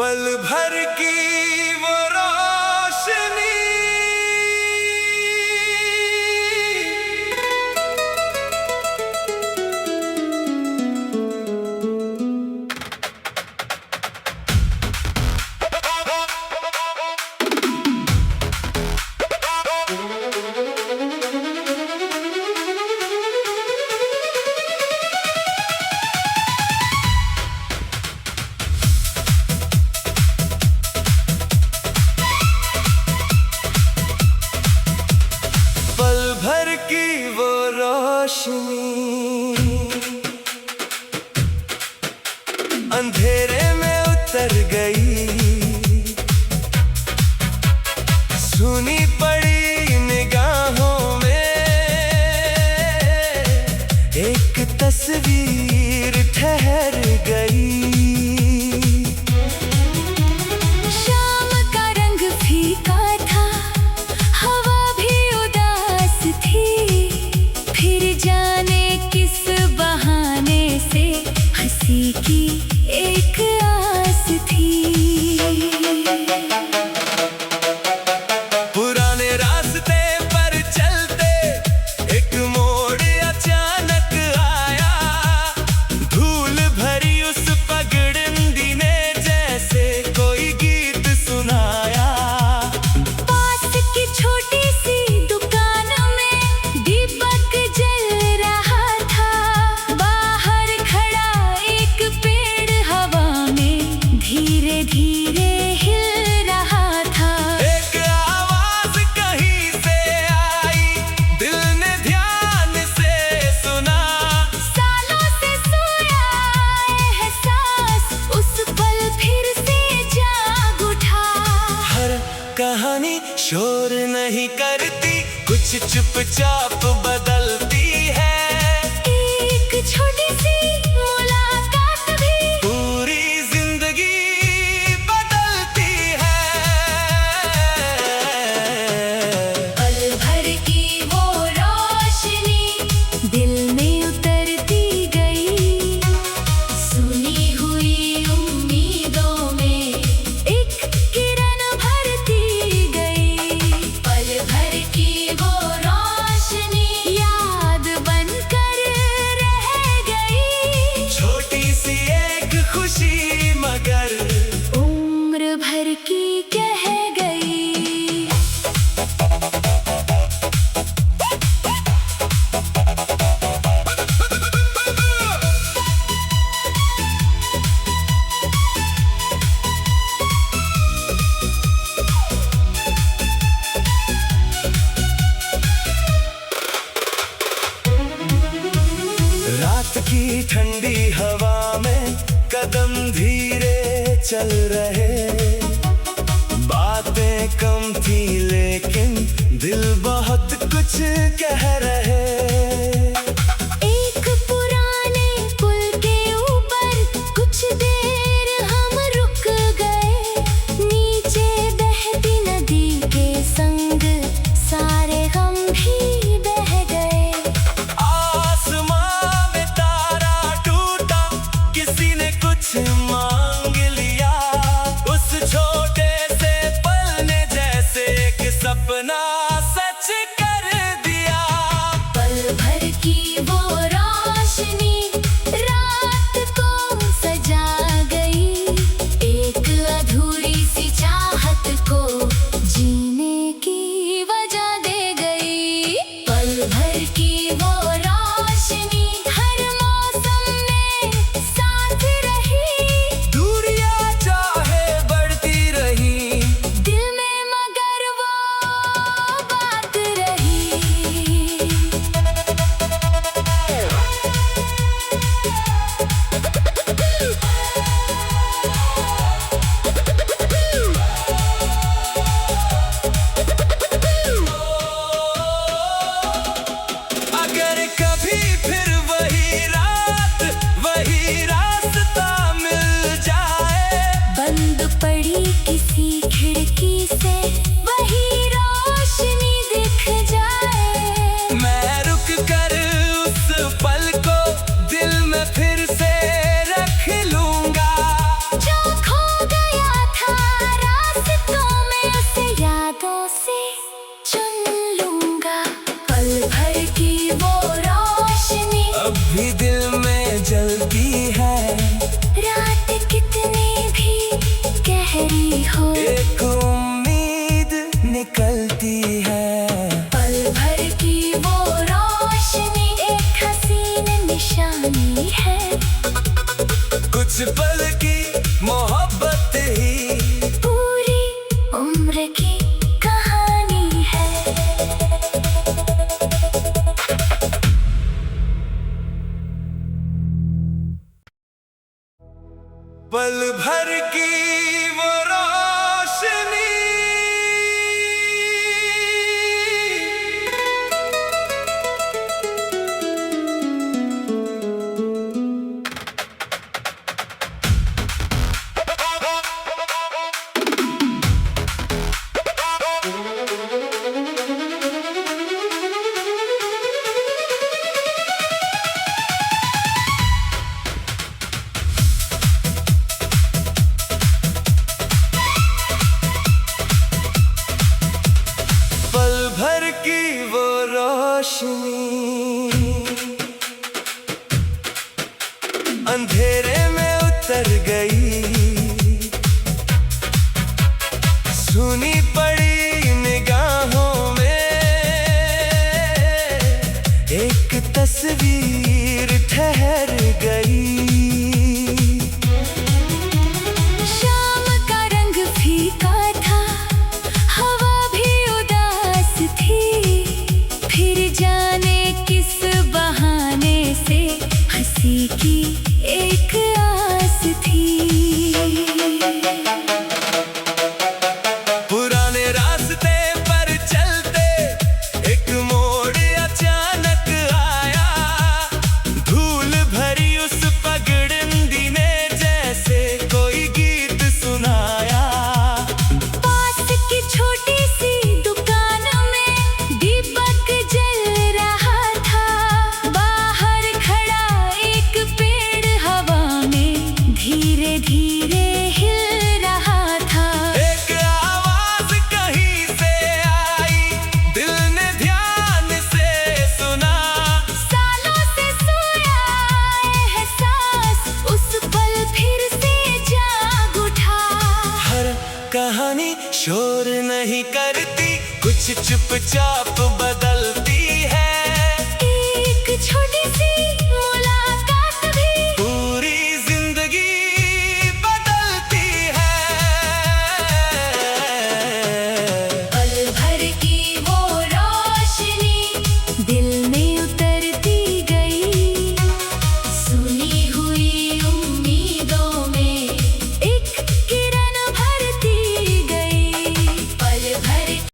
पल भर की वो रोशनी अंधेरे में उतर गई, सुनी पड़ी निगाहों में एक तस्वीर ठहर गई। शाम का रंग फीका था, हवा भी उदास थी, फिर जाने किस बहाने से हंसी की एक आस थी। पुराने रास्ते पर चलते एक मोड़ अचानक आया, धूल भरी उस पगडंडी ने जैसे कोई गीत सुनाया। पास की छोटी सी दुकान में दीपक जल रहा था, बाहर खड़ा एक पेड़ हवा में धीरे धीरे हिल रहा था। एक आवाज कहीं से आई, दिल ने ध्यान से सुना, सालों से सोया एहसास उस पल फिर से जाग उठा। हर कहानी शोर नहीं करती, कुछ चुपचाप बदलती है। एक छोटी सी मुलाकात भी पूरी जिंदगी बदलती है। पल भर की वो रोशनी दिल में उतरती गई, सुनी हुई उम्मीदों में एक किरण भरती गई। पल भर की वो रोशनी याद बनकर रह गई, छोटी सी एक खुशी मगर उम्र भर की कह गई। रात की ठंडी हवा में कदम धीरे चल रहे, बातें कम थी लेकिन दिल बहुत कुछ कह रहे। एक पुराने पुल के ऊपर कुछ देर हम रुक गए, नीचे बहती नदी के संग सारे गम भी बह गए। आसमां में तारा टूटा, किसी ने कुछ मांग लिया, उस छोटे से पल ने जैसे एक सपना सच कर दिया। पल भर की वो रोशनी रात को सजा कुछ पल की मोहब्बत ही पूरी उम्र की कहानी है। पल भर की वो रोशनी भर की वो रोशनी अंधेरे में उतर गई, सुनी पड़ी निगाहों में एक तस्वीर ठहर गई। की एक आस थी, पुराने रास्ते पर चलते एक मोड़ अचानक आया, धूल भरी उस पगडंडी ने जैसे कोई गीत सुनाया। पास की छोटी सी दुकान में दीपक जल रहा था, बाहर खड़ा एक पेड़ हवा में धीरे धीरे हिल रहा था। एक आवाज कहीं से आई, दिल ने ध्यान से सुना, सालों से सोया एहसास उस पल फिर से जाग उठा। हर कहानी शोर नहीं करती, कुछ चुपचाप बदल